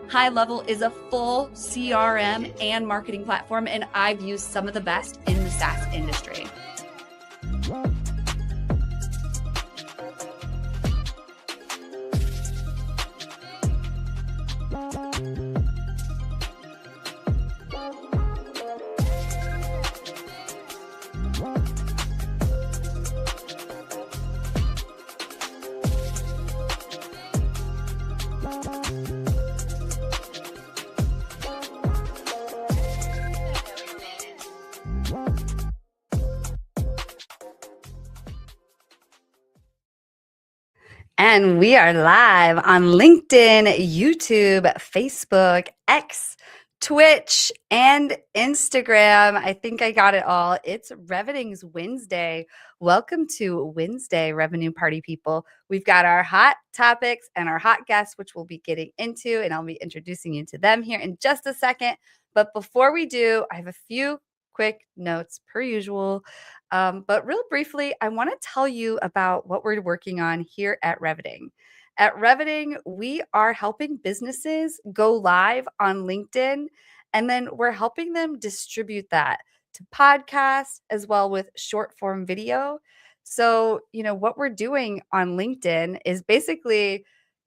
High Level is a full CRM and marketing platform, and I've used some of the best in the SaaS industry. And we are live on LinkedIn, YouTube, Facebook, X, Twitch, and Instagram. I think I got it all. It's Revening's Wednesday. Welcome to Wednesday, Revenue Party people. We've got our hot topics and our hot guests, which we'll be getting into, and I'll be introducing you to them here in just a second. But before we do, I have a few quick notes per usual. But real briefly, I want to tell you about what we're working on here at Reveting. At Reveting, we are helping businesses go live on LinkedIn, and then we're helping them distribute that to podcasts as well with short form video. So, what we're doing on LinkedIn is basically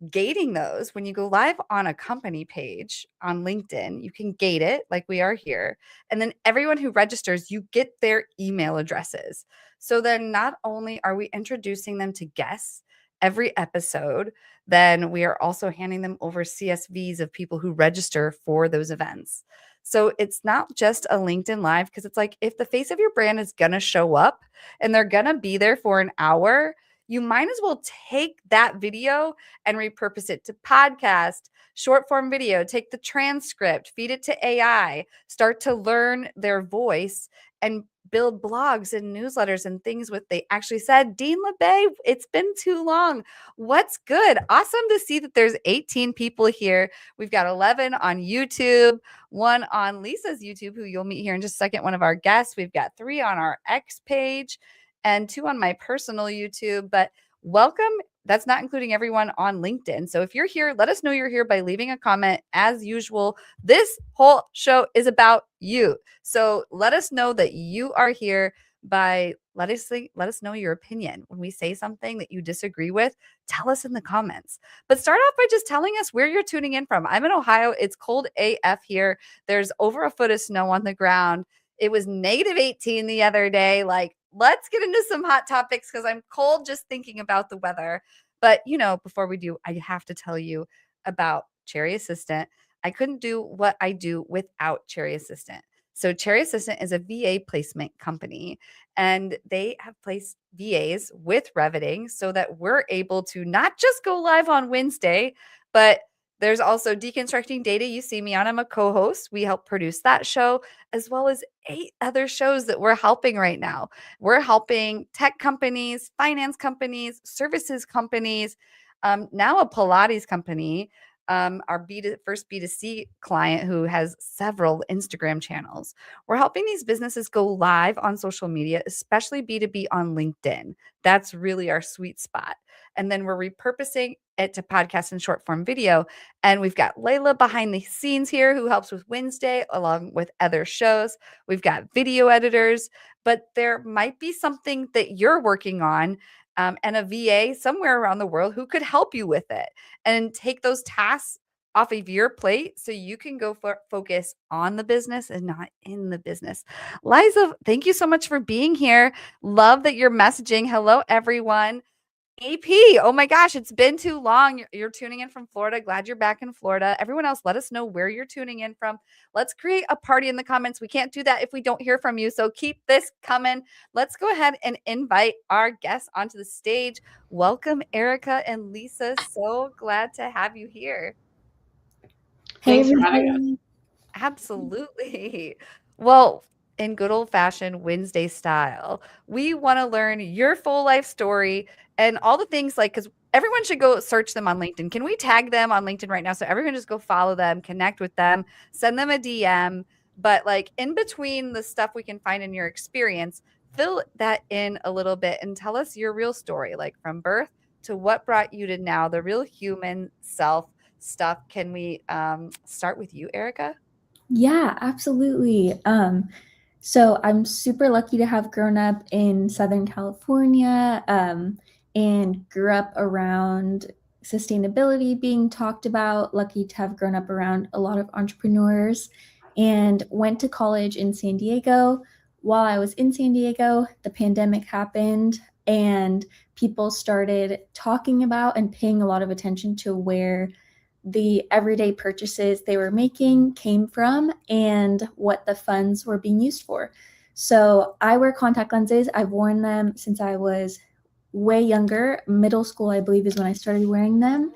gating those. When you go live on a company page on LinkedIn, you can gate it like we are here. And then everyone who registers, you get their email addresses. So then not only are we introducing them to guests every episode, then we are also handing them over CSVs of people who register for those events. So it's not just a LinkedIn Live, because it's like if the face of your brand is going to show up and they're going to be there for an hour, you might as well take that video and repurpose it to podcast, short form video, take the transcript, feed it to AI, start to learn their voice and build blogs and newsletters and things what they actually said. Dean LeBay, it's been too long. What's good? Awesome to see that there's 18 people here. We've got 11 on YouTube, one on Lisa's YouTube, who you'll meet here in just a second, one of our guests. We've got 3 on our X page and 2 on my personal YouTube. But welcome. That's not including everyone on LinkedIn. So if you're here, let us know you're here by leaving a comment. As usual, this whole show is about you. So let us know that you are here by let us know your opinion. When we say something that you disagree with, tell us in the comments. But start off by just telling us where you're tuning in from. I'm in Ohio. It's cold AF here. There's over a foot of snow on the ground. It was negative 18 the other day. Let's get into some hot topics because I'm cold just thinking about the weather. But, before we do, I have to tell you about Cherry Assistant. I couldn't do what I do without Cherry Assistant. So Cherry Assistant is a VA placement company, and they have placed VAs with Reveting so that we're able to not just go live on Wednesday, but there's also Deconstructing Data. You see me on. I'm a co-host. We help produce that show, as well as 8 other shows that we're helping right now. We're helping tech companies, finance companies, services companies, now a Pilates company, our first B2C client who has several Instagram channels. We're helping these businesses go live on social media, especially B2B on LinkedIn. That's really our sweet spot. And then we're repurposing it to podcast and short form video. And we've got Layla behind the scenes here who helps with Wednesday along with other shows. We've got video editors, but there might be something that you're working on and a VA somewhere around the world who could help you with it and take those tasks off of your plate so you can go focus on the business and not in the business. Liza, thank you so much for being here. Love that you're messaging. Hello, everyone. AP, oh my gosh, it's been too long. You're tuning in from Florida. Glad you're back in Florida. Everyone else, let us know where you're tuning in from. Let's create a party in the comments. We can't do that if we don't hear from you. So keep this coming. Let's go ahead and invite our guests onto the stage. Welcome, Erica and Lisa. So glad to have you here. Hey, thanks for having us. Absolutely. Well, in good old fashioned Wednesday style, we want to learn your full life story and all the things like, because everyone should go search them on LinkedIn. Can we tag them on LinkedIn right now? So everyone just go follow them, connect with them, send them a DM. But like in between the stuff we can find in your experience, fill that in a little bit and tell us your real story, like from birth to what brought you to now, the real human self stuff. Can we start with you, Erica? Yeah, absolutely. So I'm super lucky to have grown up in Southern California, and grew up around sustainability being talked about. Lucky to have grown up around a lot of entrepreneurs, and went to college in San Diego. While I was in San Diego, the pandemic happened, and people started talking about and paying a lot of attention to where the everyday purchases they were making came from and what the funds were being used for. So I wear contact lenses. I've worn them since I was way younger. Middle school, I believe, is when I started wearing them.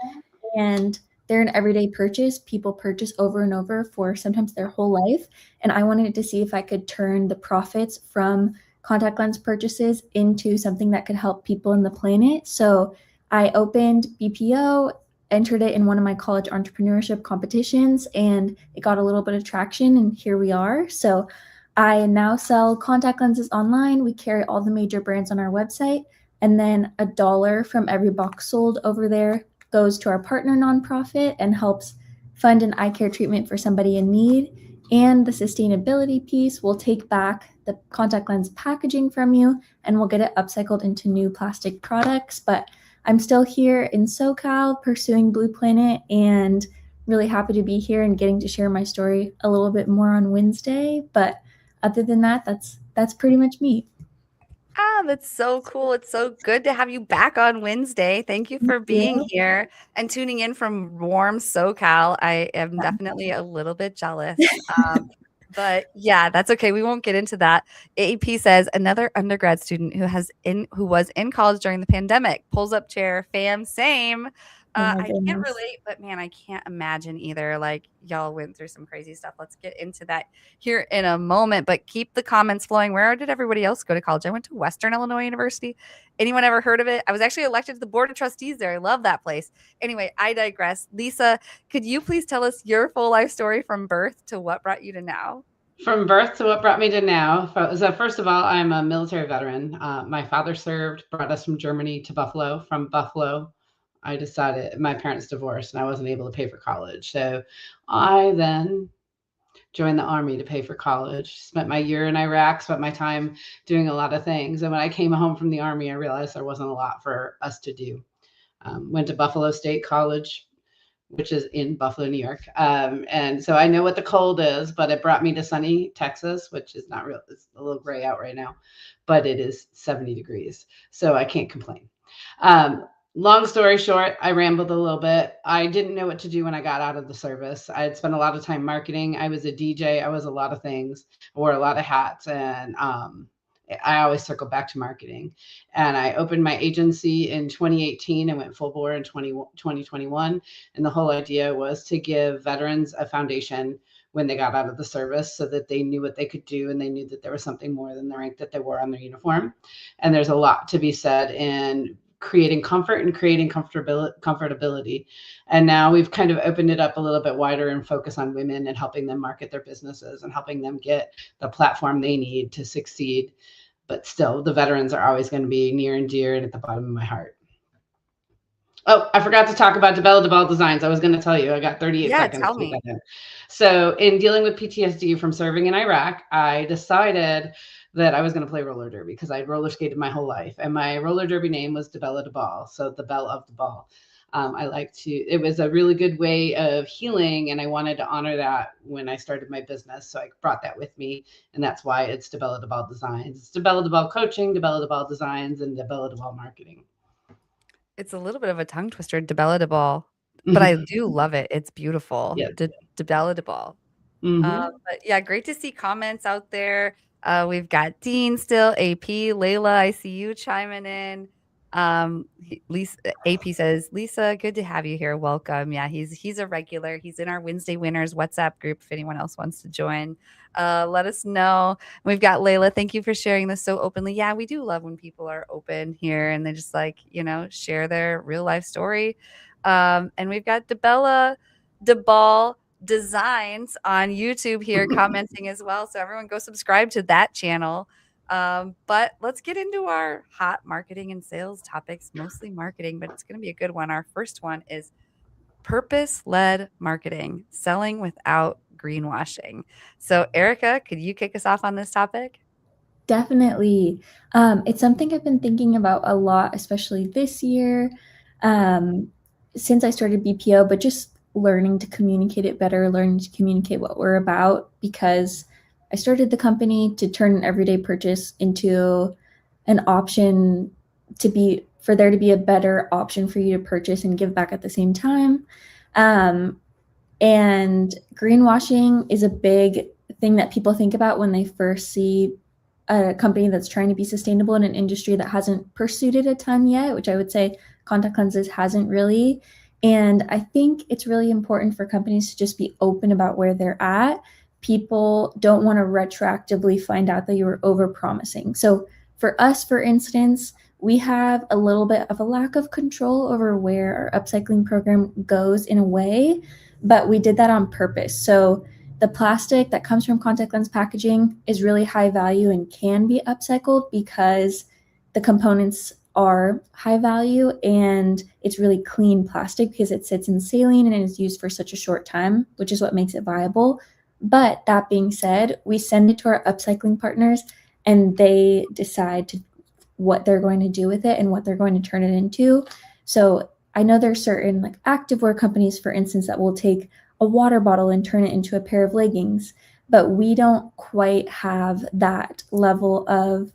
And they're an everyday purchase. People purchase over and over for sometimes their whole life. And I wanted to see if I could turn the profits from contact lens purchases into something that could help people in the planet. So I opened BPO, entered it in one of my college entrepreneurship competitions, and it got a little bit of traction, and here we are. So I now sell contact lenses online. We carry all the major brands on our website, and then $1 from every box sold over there goes to our partner nonprofit and helps fund an eye care treatment for somebody in need. And the sustainability piece, we'll take back the contact lens packaging from you and we'll get it upcycled into new plastic products. But I'm still here in SoCal pursuing Blue Planet, and really happy to be here and getting to share my story a little bit more on Wednesday. But other than that, that's pretty much me. Ah, that's so cool. It's so good to have you back on Wednesday. Thank you for being here and tuning in from warm SoCal. I am definitely a little bit jealous. But yeah, that's okay. We won't get into that. AP says another undergrad student who was in college during the pandemic. Pulls up chair, fam, same. Oh my I can't goodness. relate, but man, I can't imagine either. Like y'all went through some crazy stuff. Let's get into that here in a moment, but keep the comments flowing. Where did everybody else go to college? I went to Western Illinois University. Anyone ever heard of it? I was actually elected to the board of trustees there. I love that place. Anyway, I digress. Lisa, could you please tell us your full life story from birth to what brought you to now? From birth to what brought me to now. So first of all, I'm a military veteran. My father served, brought us from Germany to Buffalo. From Buffalo, I decided my parents divorced and I wasn't able to pay for college. So I then joined the army to pay for college. Spent my year in Iraq, spent my time doing a lot of things. And when I came home from the army, I realized there wasn't a lot for us to do. Went to Buffalo State College, which is in Buffalo, New York. And so I know what the cold is, but it brought me to sunny Texas, which is not real. It's a little gray out right now, but it is 70 degrees. So I can't complain. Long story short, I rambled a little bit. I didn't know what to do when I got out of the service. I had spent a lot of time marketing. I was a DJ. I was a lot of things. I wore a lot of hats, and I always circle back to marketing. And I opened my agency in 2018 and went full bore in 2021. And the whole idea was to give veterans a foundation when they got out of the service so that they knew what they could do and they knew that there was something more than the rank that they wore on their uniform. And there's a lot to be said in creating comfort and creating comfortability. And now we've kind of opened it up a little bit wider and focus on women and helping them market their businesses and helping them get the platform they need to succeed. But still, the veterans are always going to be near and dear and at the bottom of my heart. Oh, I forgot to talk about DeBell Designs. I was going to tell you. I got 38 seconds. Tell me. So in dealing with PTSD from serving in Iraq, I decided that I was going to play roller derby because I'd roller skated my whole life. And my roller derby name was DeBella DeBall. So the belle of the ball. It was a really good way of healing. And I wanted to honor that when I started my business. So I brought that with me. And that's why it's DeBella DeBall Designs. It's DeBella DeBall Coaching, DeBella DeBall Designs, and DeBella DeBall Marketing. It's a little bit of a tongue twister, DeBella DeBall, but I do love it. It's beautiful. Yeah. DeBella DeBall. But yeah, great to see comments out there. We've got Dean still, AP, Layla, I see you chiming in. Lisa, AP says, Lisa, good to have you here. Welcome. Yeah, he's a regular. He's in our Wednesday Winners WhatsApp group if anyone else wants to join. Let us know. We've got Layla. Thank you for sharing this so openly. Yeah, we do love when people are open here and they just share their real life story. And we've got DeBella DeBall Designs on YouTube here commenting as well. So everyone go subscribe to that channel. But let's get into our hot marketing and sales topics, mostly marketing, but it's going to be a good one. Our first one is purpose-led marketing, selling without greenwashing. So Erica, could you kick us off on this topic? Definitely. It's something I've been thinking about a lot, especially this year, since I started BPO, but just learning to communicate it better, learning to communicate what we're about, because I started the company to turn an everyday purchase into an option for there to be a better option for you to purchase and give back at the same time. And greenwashing is a big thing that people think about when they first see a company that's trying to be sustainable in an industry that hasn't pursued it a ton yet, which I would say contact lenses hasn't really. And I think it's really important for companies to just be open about where they're at. People don't want to retroactively find out that you were overpromising. So for us, for instance, we have a little bit of a lack of control over where our upcycling program goes in a way, but we did that on purpose. So the plastic that comes from contact lens packaging is really high value and can be upcycled because the components are high value and it's really clean plastic because it sits in saline and it is used for such a short time, which is what makes it viable. But that being said, we send it to our upcycling partners and they decide what they're going to do with it and what they're going to turn it into. So I know there's certain activewear companies, for instance, that will take a water bottle and turn it into a pair of leggings, but we don't quite have that level of,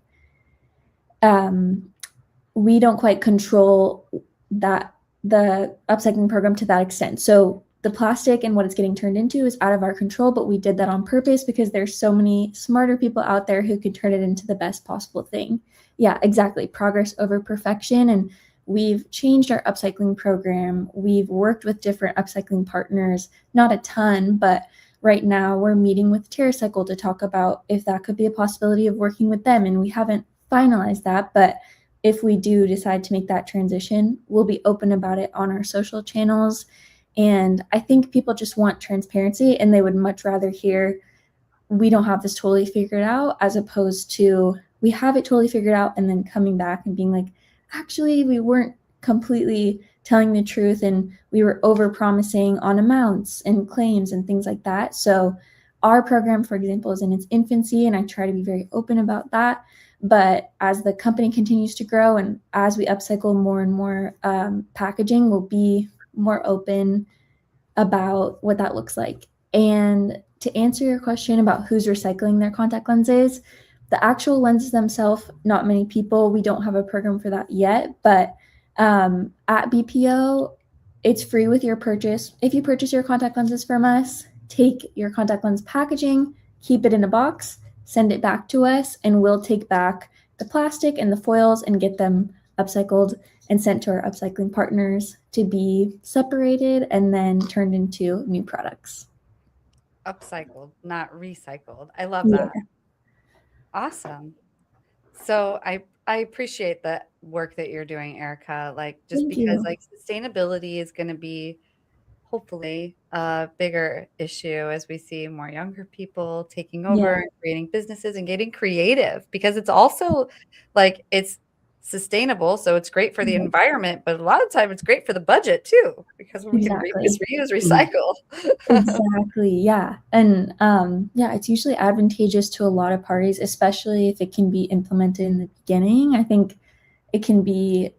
we don't quite control that the upcycling program to that extent. So the plastic and what it's getting turned into is out of our control, but we did that on purpose because there's so many smarter people out there who could turn it into the best possible thing. Yeah, exactly. Progress over perfection. And we've changed our upcycling program. We've worked with different upcycling partners, not a ton, but right now we're meeting with TerraCycle to talk about if that could be a possibility of working with them. And we haven't finalized that, but if we do decide to make that transition, we'll be open about it on our social channels. And I think people just want transparency and they would much rather hear we don't have this totally figured out as opposed to we have it totally figured out and then coming back and being like, actually, we weren't completely telling the truth and we were over-promising on amounts and claims and things like that. So our program, for example, is in its infancy and I try to be very open about that. But as the company continues to grow and as we upcycle more and more packaging, we'll be more open about what that looks like. And to answer your question about who's recycling their contact lenses, the actual lenses themselves, not many people. We don't have a program for that yet, but at BPO, it's free with your purchase. If you purchase your contact lenses from us, take your contact lens packaging, keep it in a box, send it back to us, and we'll take back the plastic and the foils and get them upcycled and sent to our upcycling partners to be separated and then turned into new products. Upcycled, not recycled. I love that. Yeah. Awesome. So I appreciate the work that you're doing, Erica. Thank because you. Sustainability is going to be hopefully a bigger issue as we see more younger people taking over and creating businesses and getting creative, because it's also it's sustainable, so it's great for the environment, but a lot of time it's great for the budget too, because we can reuse, reuse, recycle. Exactly. Yeah. And yeah, it's usually advantageous to a lot of parties, especially if it can be implemented in the beginning. I think it can be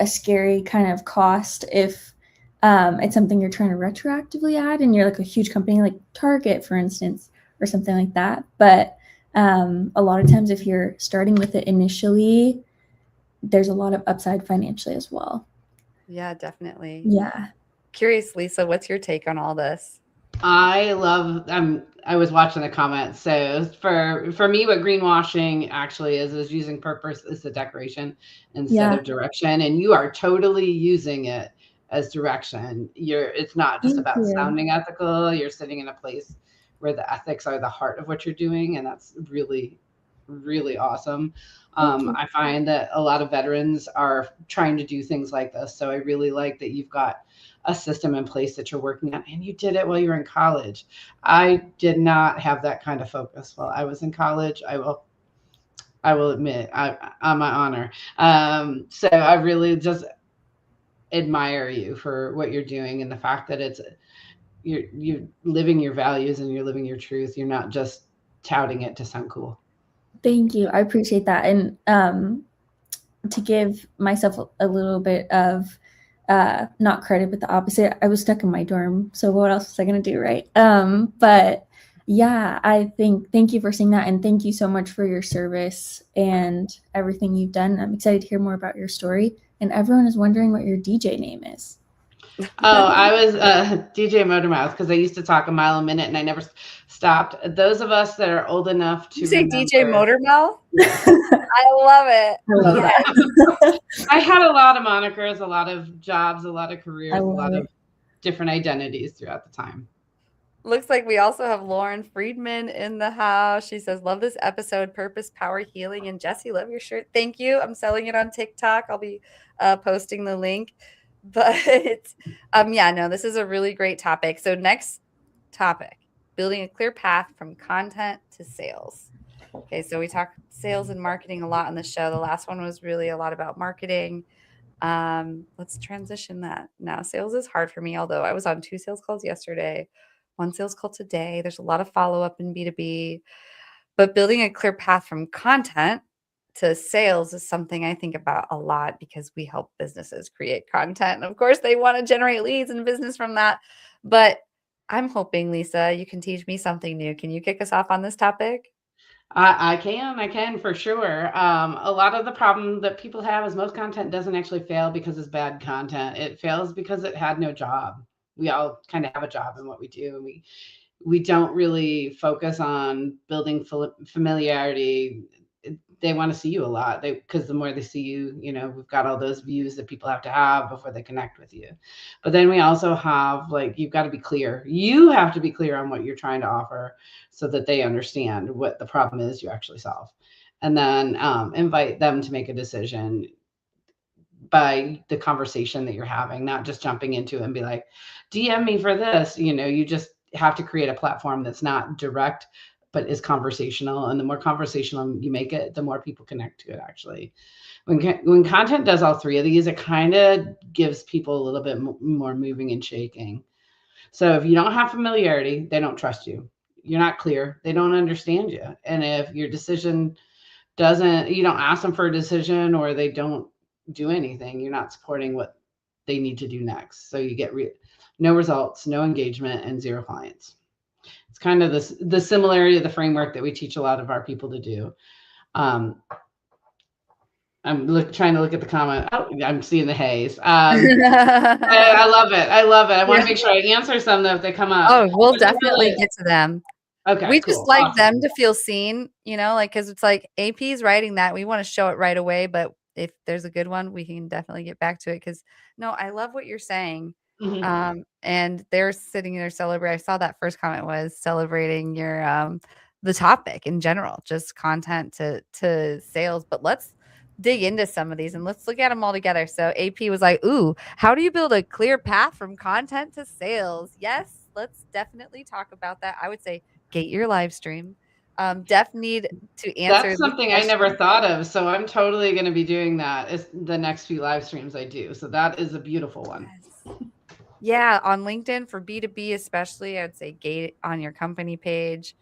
a scary kind of cost if it's something you're trying to retroactively add and you're like a huge company like Target, for instance, or something like that. But a lot of times if you're starting with it initially, there's a lot of upside financially as well. Yeah, definitely. Yeah. Curious, Lisa, what's your take on all this? I love. I was watching the comments. So for me, what greenwashing actually is using purpose as a decoration instead of direction, and you are totally using it as direction. It's not just about sounding ethical. You're sitting in a place where the ethics are the heart of what you're doing, and that's really, really awesome. I find that a lot of veterans are trying to do things like this, so I really like that you've got a system in place that you're working on, and you did it while you were in college. I did not have that kind of focus while I was in college. I will admit, on my honor. So I really just admire you for what you're doing and the fact that you're living your values and you're living your truth. You're not just touting it to sound cool. Thank you. I appreciate that. And to give myself a little bit of not credit, but the opposite. I was stuck in my dorm, so what else was I going to do, right? But yeah, thank you for saying that, and thank you so much for your service and everything you've done. I'm excited to hear more about your story, and everyone is wondering what your DJ name is. Oh, I was DJ Motormouth because I used to talk a mile a minute and I never stopped. Those of us that are old enough to say remember, DJ Motormouth? I love it. I love that. I had a lot of monikers, a lot of jobs, a lot of careers, a lot of different identities throughout the time. Looks like we also have Lauren Friedman in the house. She says, love this episode, purpose, power, healing. And Jesse, love your shirt. Thank you. I'm selling it on TikTok. I'll be posting the link. But yeah, no, this is a really great topic. So next topic, building a clear path from content to sales. Okay, so we talk sales and marketing a lot on the show. The last one was really a lot about marketing. Let's transition that now. Sales is hard for me, although I was on 2 sales calls yesterday, 1 sales call today. There's a lot of follow-up in B2B, but building a clear path from content to sales is something I think about a lot because we help businesses create content. And of course, they want to generate leads and business from that. But I'm hoping, Lisa, you can teach me something new. Can you kick us off on this topic? I can for sure. A lot of the problem that people have is most content doesn't actually fail because it's bad content. It fails because it had no job. We all kind of have a job in what we do, and we don't really focus on building familiarity. They want to see you a lot because the more they see you, we've got all those views that people have to have before they connect with you. But then we also have, you've got to be clear. You have to be clear on what you're trying to offer so that they understand what the problem is you actually solve. And then invite them to make a decision by the conversation that you're having, not just jumping into it and be like, DM me for this. You just have to create a platform that's not direct, but is conversational. And the more conversational you make it, the more people connect to it, actually. When content does all 3 of these, it kind of gives people a little bit more moving and shaking. So if you don't have familiarity, they don't trust you. You're not clear. They don't understand you. And if your decision you don't ask them for a decision, or they don't do anything, you're not supporting what they need to do next. So you get no results, no engagement, and 0 clients. It's kind of the similarity of the framework that we teach a lot of our people to do. I'm trying to look at the comment. Oh, I'm seeing the haze. I love it. I want to make sure I answer some though if they come up. Oh, we'll definitely get to them. Okay, we cool. just like them to feel seen, because it's like AP's writing that. We want to show it right away, but if there's a good one, we can definitely get back to it. Because no, I love what you're saying. Mm-hmm. And they're sitting there celebrating. I saw that first comment was celebrating your the topic in general, just content to sales. But let's dig into some of these and let's look at them all together. So AP was like, ooh, how do you build a clear path from content to sales? Yes, let's definitely talk about that. I would say gate your live stream. Def need to answer That's this something I never question. thought of. So I'm totally going to be doing that as the next few live streams I do. So that is a beautiful one. Yes. Yeah, on LinkedIn for B2B especially, I would say gate on your company page.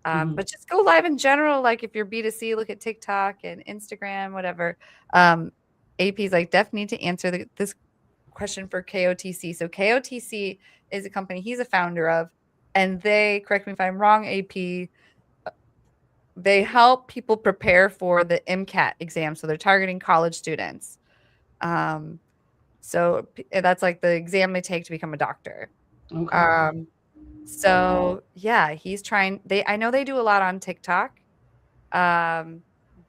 But just go live in general. Like if you're B2C, look at TikTok and Instagram, whatever. AP's like, Def need to answer this question for KOTC. So KOTC is a company he's a founder of, and they, correct me if I'm wrong, AP, they help people prepare for the MCAT exam. So they're targeting college students. So that's like the exam they take to become a doctor. Okay. So yeah, he's trying. I know they do a lot on TikTok.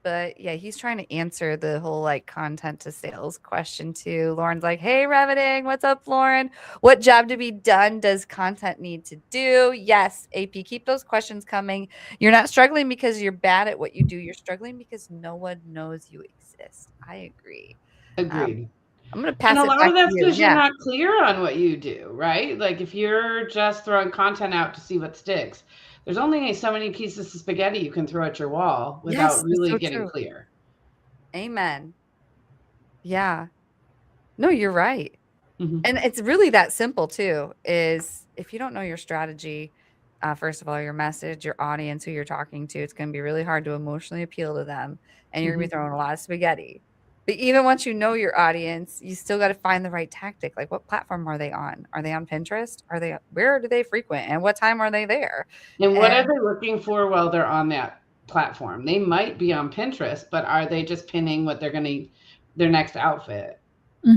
But yeah, he's trying to answer the whole like content to sales question too. Lauren's like, hey, Reveting, what's up, Lauren? What job to be done does content need to do? Yes, AP, keep those questions coming. You're not struggling because you're bad at what you do. You're struggling because no one knows you exist. I agree. Agreed. I'm going to And pass a it lot back of to that's you. because you're Yeah. not clear on what you do, right? Like if you're just throwing content out to see what sticks, there's only so many pieces of spaghetti you can throw at your wall Yes, without that's really so getting true. clear. Amen. Yeah. No, you're right. Mhm. And it's really that simple too, is if you don't know your strategy, first of all, your message, your audience, who you're talking to, it's going to be really hard to emotionally appeal to them. And you're going to be throwing a lot of spaghetti. But even once you know your audience, you still got to find the right tactic. Like what platform are they on? Are they on Pinterest? Where do they frequent? And what time are they there? And what are And they looking for while they're on that platform? They might be on Pinterest, but are they just pinning what they're going to their next outfit?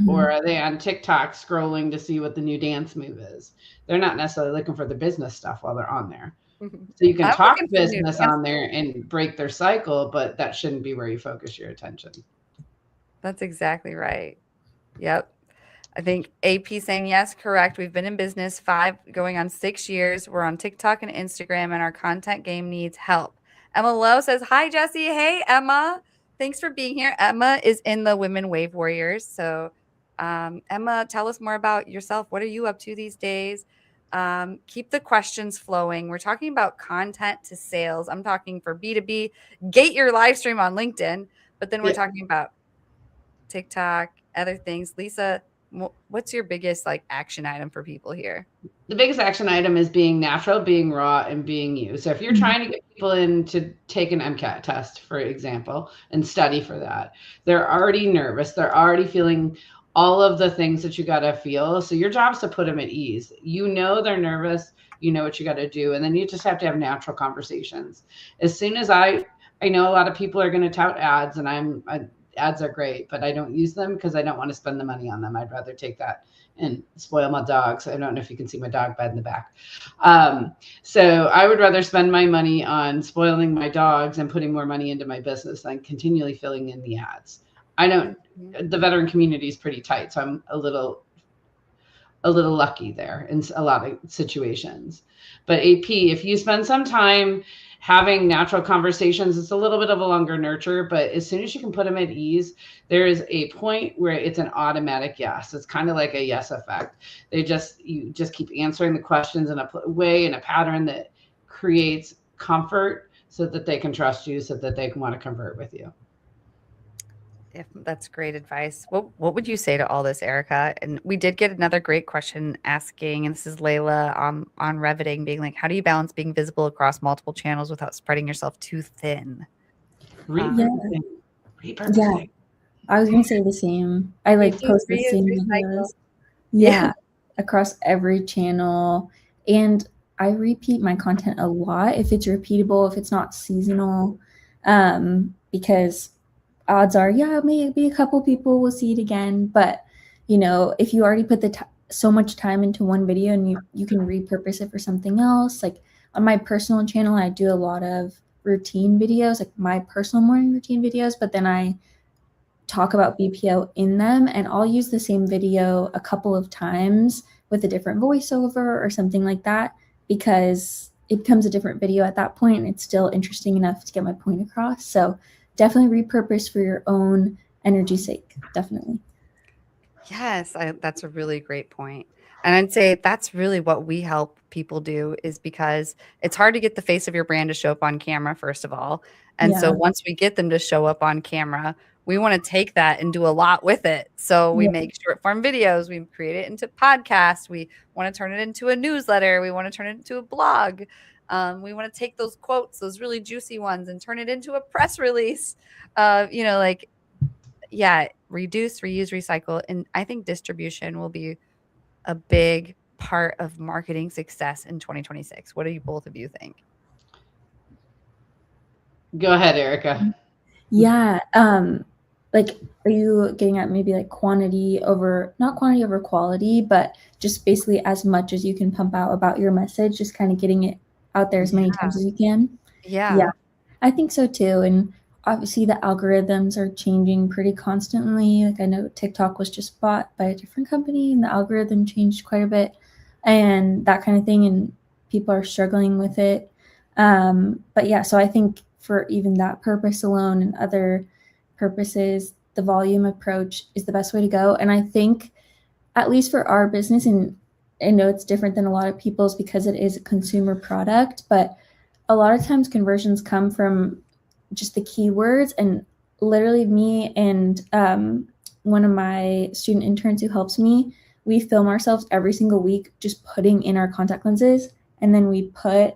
Or are they on TikTok scrolling to see what the new dance move is? They're not necessarily looking for the business stuff while they're on there. So you can I'm talk looking for new business dance on there moves. and break their cycle, but that shouldn't be where you focus your attention. That's exactly right. Yep. I think AP saying yes, correct. We've been in business going on 6 years. We're on TikTok and Instagram, and our content game needs help. Emma Lowe says, hi, Jesse. Hey, Emma. Thanks for being here. Emma is in the Women Wave Warriors. So, Emma, tell us more about yourself. What are you up to these days? Keep the questions flowing. We're talking about content to sales. I'm talking for B2B. Gate your live stream on LinkedIn, but then we're Yeah. talking about TikTok, other things. Lisa, what's your biggest like action item for people here? The biggest action item is being natural, being raw, and being you. So if you're trying to get people in to take an MCAT test, for example, and study for that, they're already nervous. They're already feeling all of the things that you got to feel. So your job is to put them at ease. You know they're nervous. You know what you got to do. And then you just have to have natural conversations. As soon as I know a lot of people are going to tout ads, and ads are great, but I don't use them because I don't want to spend the money on them. I'd rather take that and spoil my dogs. I don't know if you can see my dog bed in the back. So I would rather spend my money on spoiling my dogs and putting more money into my business than continually filling in the ads. The veteran community is pretty tight, so I'm a little lucky there in a lot of situations. But AP, if you spend some time having natural conversations, it's a little bit of a longer nurture, but as soon as you can put them at ease, there is a point where it's an automatic yes. It's kind of like a yes effect. You just keep answering the questions in a way, in a pattern that creates comfort so that they can trust you, so that they can want to convert with you. That's great advice. What would you say to all this, Erica? And we did get another great question asking, and this is Layla on Reveting, being like, how do you balance being visible across multiple channels without spreading yourself too thin? Repurposing. Yeah, I was gonna say the same. I like post the same recycle. videos. Yeah, across every channel, and I repeat my content a lot if it's repeatable, if it's not seasonal, because odds are, yeah, maybe a couple people will see it again. But if you already put so much time into one video, and you can repurpose it for something else. Like on my personal channel, I do a lot of routine videos, like my personal morning routine videos, but then I talk about BPO in them, and I'll use the same video a couple of times with a different voiceover or something like that, because it becomes a different video at that point, and it's still interesting enough to get my point across. So definitely repurpose for your own energy's sake. Definitely. Yes, that's a really great point. And I'd say that's really what we help people do, is because it's hard to get the face of your brand to show up on camera, first of all. And so Yeah. once we get them to show up on camera, we want to take that and do a lot with it. So we Yeah. make short form videos, we create it into podcasts, we want to turn it into a newsletter, we want to turn it into a blog. We want to take those quotes, those really juicy ones, and turn it into a press release. Like, yeah, reduce, reuse, recycle. And I think distribution will be a big part of marketing success in 2026. What do you both of you think? Go ahead, Erica. Yeah. Like, are you getting at maybe like not quantity over quality, but just basically as much as you can pump out about your message, just kind of getting it out there as many times as you can? Yeah. I think so too. And obviously the algorithms are changing pretty constantly. Like, I know TikTok was just bought by a different company and the algorithm changed quite a bit and that kind of thing. And people are struggling with it. But yeah, so I think for even that purpose alone and other purposes, the volume approach is the best way to go. And I think, at least for our business, and I know it's different than a lot of people's because it is a consumer product, but a lot of times conversions come from just the keywords. And literally me and one of my student interns who helps me, we film ourselves every single week just putting in our contact lenses, and then we put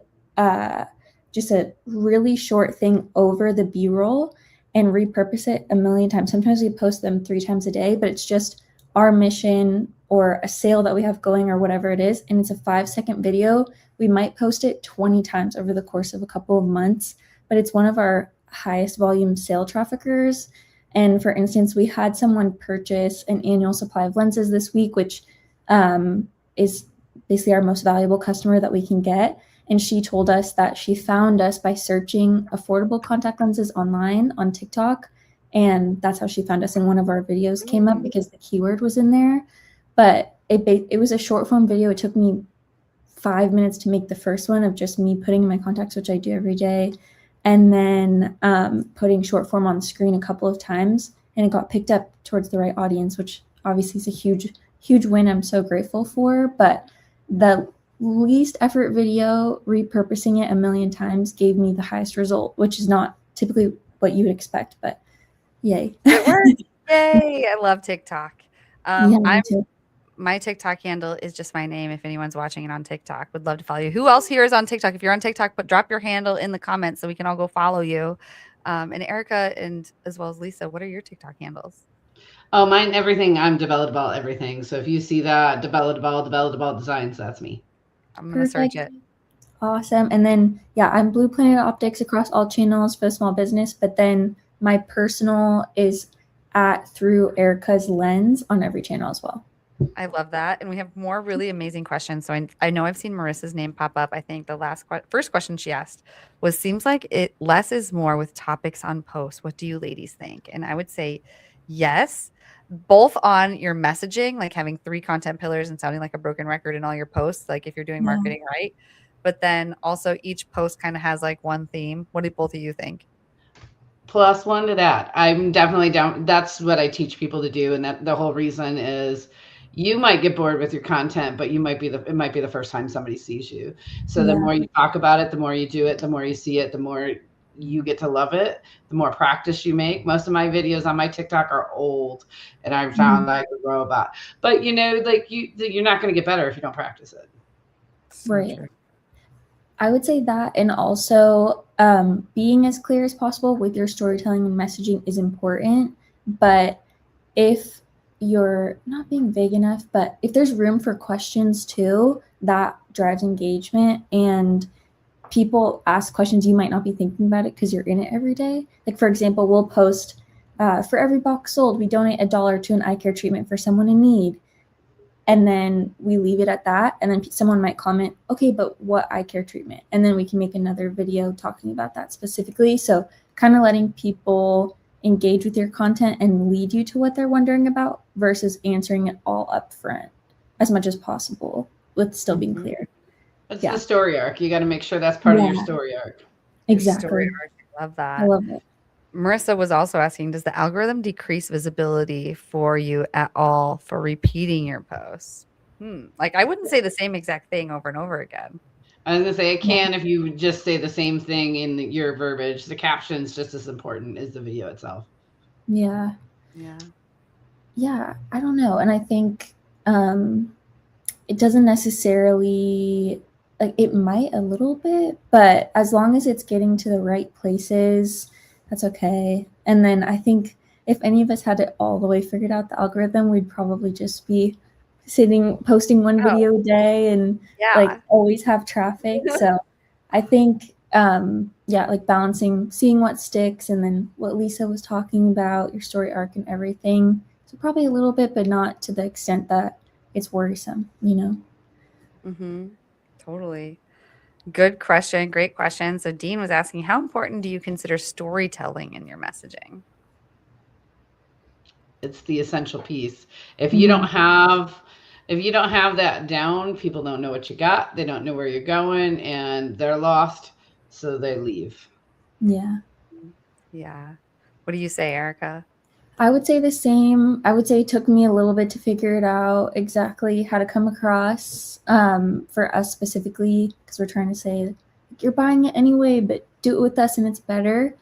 just a really short thing over the B-roll and repurpose it a million times. Sometimes we post them 3 times a day, but it's just our mission or a sale that we have going or whatever it is, and it's a 5-second video. We might post it 20 times over the course of a couple of months, but it's one of our highest volume sale traffickers. And for instance, we had someone purchase an annual supply of lenses this week, which is basically our most valuable customer that we can get. And she told us that she found us by searching affordable contact lenses online on TikTok. And that's how she found us. And one of our videos came up because the keyword was in there. But it was a short form video. It took me 5 minutes to make the first one of just me putting in my contacts, which I do every day, and then putting short form on the screen a couple of times. And it got picked up towards the right audience, which obviously is a huge win I'm so grateful for. But the least effort video, repurposing it a million times, gave me the highest result, which is not typically what you would expect, but yay. It worked. Yay. I love TikTok. Me too. My TikTok handle is just my name. If anyone's watching it on TikTok, would love to follow you. Who else here is on TikTok? If you're on TikTok, but drop your handle in the comments so we can all go follow you. And Erica, and as well as Lisa, what are your TikTok handles? Oh, mine, everything. I'm DeBella everything. So if you see that, DeBella Designs, that's me. I'm going to search it. Awesome. And then, yeah, I'm Blue Planet Optics across all channels for small business. But then my personal is at Through Erica's Lens on every channel as well. I love that. And we have more really amazing questions. So I know I've seen Marissa's name pop up. I think the first question she asked was, seems like less is more with topics on posts. What do you ladies think? And I would say yes, both on your messaging, like having 3 content pillars and sounding like a broken record in all your posts, like if you're doing marketing right. But then also each post kind of has like one theme. What do both of you think? +1 to that. I'm definitely down. That's what I teach people to do. And that the whole reason is, you might get bored with your content, but it might be the first time somebody sees you. So the more you talk about it, the more you do it, the more you see it, the more you get to love it, the more practice you make. Most of my videos on my TikTok are old, and I found I could grow about. But like you're not going to get better if you don't practice it. Right. I would say that, and also being as clear as possible with your storytelling and messaging is important. But if you're not being vague enough, but if there's room for questions too, that drives engagement. And people ask questions, you might not be thinking about it because you're in it every day. Like, for example, we'll post, for every box sold, we donate $1 to an eye care treatment for someone in need. And then we leave it at that. And then someone might comment, okay, but what eye care treatment? And then we can make another video talking about that specifically. So kind of letting people engage with your content and lead you to what they're wondering about versus answering it all up front as much as possible with still being clear. It's the story arc. You got to make sure that's part of your story arc. Exactly. Story arc. I love that. I love it. Marissa was also asking, does the algorithm decrease visibility for you at all for repeating your posts? Like I wouldn't say the same exact thing over and over again. I was gonna say it Yeah. can if you just say the same thing in your verbiage. The caption's just as important as the video itself. Yeah. Yeah. Yeah. I don't know. And I think it doesn't necessarily, like, it might a little bit, but as long as it's getting to the right places, that's okay. And then I think if any of us had it all the way figured out, the algorithm, we'd probably just be posting one Oh, video a day and like yeah. always have traffic. So I think, yeah, like balancing, seeing what sticks, and then what Lisa was talking about, your story arc and everything. So probably a little bit, but not to the extent that it's worrisome, you know? Mm-hmm. Totally. Good question. Great question. So Dean was asking, how important do you consider storytelling in your messaging? It's the essential piece. If you Mhm. don't have if you don't have that down, people don't know what you got. They don't know where you're going, and they're lost, so they leave. Yeah. Yeah. What do you say, Erica? I would say the same. I would say it took me a little bit to figure it out exactly how to come across, for us specifically, because we're trying to say, you're buying it anyway, but do it with us and it's better.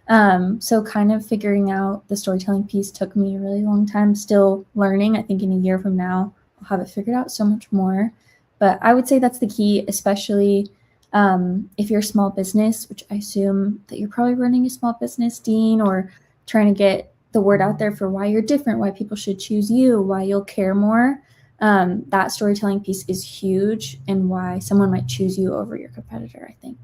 So kind of figuring out the storytelling piece took me a really long time. Still learning. I think in a year from now, I'll have it figured out so much more. But I would say that's the key, especially if you're a small business, which I assume that you're probably running a small business, Dean, or trying to get the word out there for why you're different, why people should choose you, why you'll care more. That storytelling piece is huge, and why someone might choose you over your competitor, I think.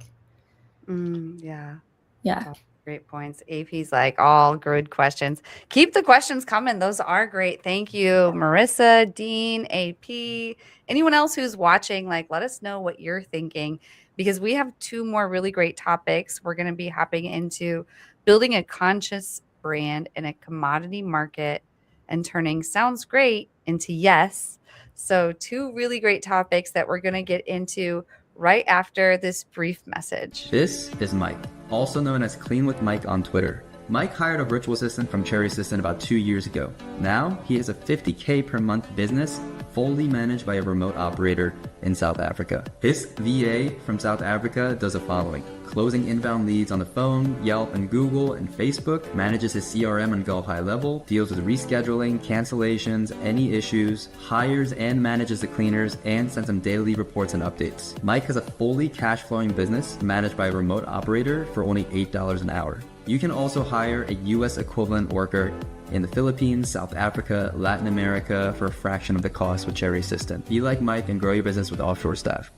Yeah. Yeah. Great points. AP's like all good questions. Keep the questions coming. Those are great. Thank you, Marissa, Dean, AP, anyone else who's watching. Like, let us know what you're thinking because we have two more really great topics. We're going to be hopping into building a conscious brand in a commodity market and turning sounds great into yes. So, two really great topics that we're going to get into right after this brief message. This is Mike, also known as Clean with Mike on Twitter. Mike hired a virtual assistant from Cherry Assistant about 2 years ago. Now, he has a $50K per month business, fully managed by a remote operator in South Africa. His VA from South Africa does the following: closing inbound leads on the phone, Yelp and Google and Facebook, manages his CRM on Go High Level, deals with rescheduling, cancellations, any issues, hires and manages the cleaners, and sends them daily reports and updates. Mike has a fully cash flowing business managed by a remote operator for only $8 an hour. You can also hire a US equivalent worker in the Philippines, South Africa, Latin America for a fraction of the cost with Cherry Assistant. Be like Mike and grow your business with offshore staff.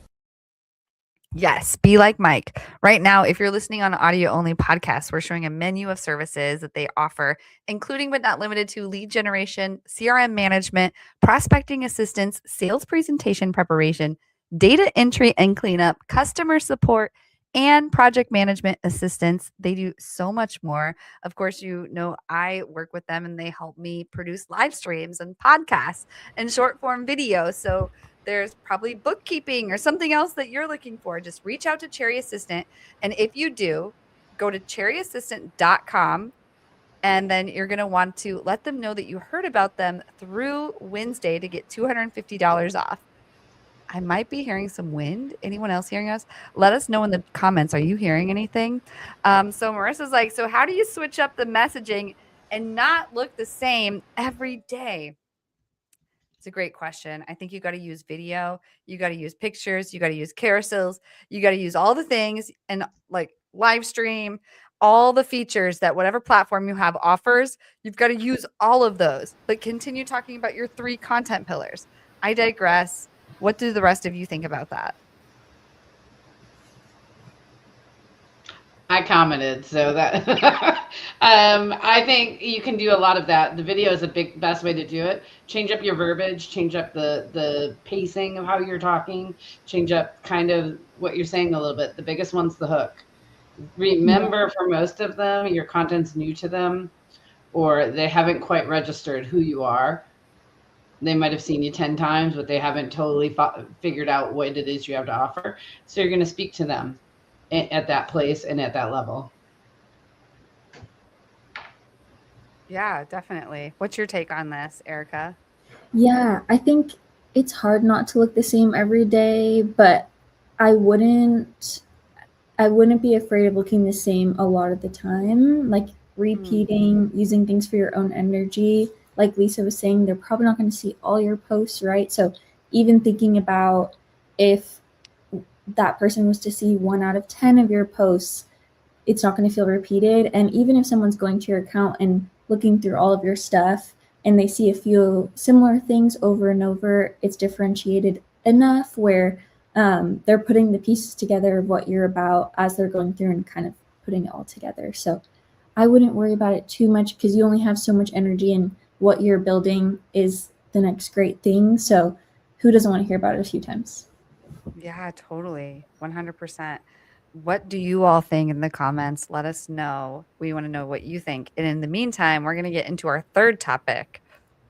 Yes, be like Mike. Right now, if you're listening on audio only podcasts, we're showing a menu of services that they offer, including but not limited to lead generation, CRM management, prospecting assistance, sales presentation preparation, data entry and cleanup, customer support, and project management assistance. They do so much more. Of course, you know, I work with them and they help me produce live streams and podcasts and short form videos. So there's probably bookkeeping or something else that you're looking for. Just reach out to Cherry Assistant. And if you do, go to cherryassistant.com. And then you're going to want to let them know that you heard about them through Wednesday to get $250 off. I might be hearing some wind. Anyone else hearing us? Let us know in the comments. Are you hearing anything? So Marissa's like, so how do you switch up the messaging and not look the same every day? It's a great question. I think you got to use video, you got to use pictures, you got to use carousels, you got to use all the things and like live stream, all the features that whatever platform you have offers. You've got to use all of those, but continue talking about your three content pillars. I digress. What do the rest of you think about that? I commented, so that I think you can do a lot of that. The video is a best way to do it. Change up your verbiage, change up the pacing of how you're talking, change up kind of what you're saying a little bit. The biggest one's the hook. Remember, for most of them, your content's new to them, or they haven't quite registered who you are. They might have seen you 10 times, but they haven't totally figured out what it is you have to offer. So you're going to speak to them at that place and at that level. Yeah, definitely. What's your take on this, Erica? Yeah, I think it's hard not to look the same every day, but I wouldn't be afraid of looking the same a lot of the time, like repeating, using things for your own energy. Like Lisa was saying, they're probably not going to see all your posts, right? So even thinking about if that person was to see 1 out of 10 of your posts, it's not going to feel repeated. And even if someone's going to your account and looking through all of your stuff and they see a few similar things over and over, it's differentiated enough where they're putting the pieces together of what you're about as they're going through and kind of putting it all together. So I wouldn't worry about it too much because you only have so much energy, and what you're building is the next great thing. So who doesn't want to hear about it a few times? Yeah, totally. 100%. What do you all think in the comments? Let us know. We want to know what you think. And in the meantime, we're going to get into our third topic,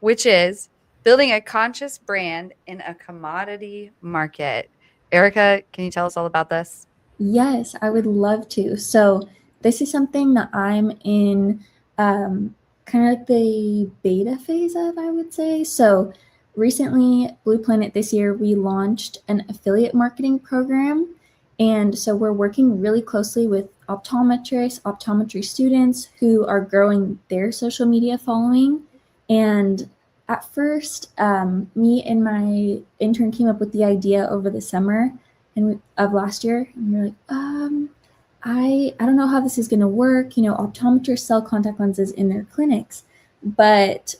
which is building a conscious brand in a commodity market. Erica, can you tell us all about this? Yes, I would love to. So this is something that I'm in kind of like the beta phase of, I would say. So recently, Blue Planet this year, we launched an affiliate marketing program. And so we're working really closely with optometrists, optometry students who are growing their social media following. And at first, me and my intern came up with the idea over the summer of last year, and we're like, I don't know how this is going to work. You know, optometrists sell contact lenses in their clinics, but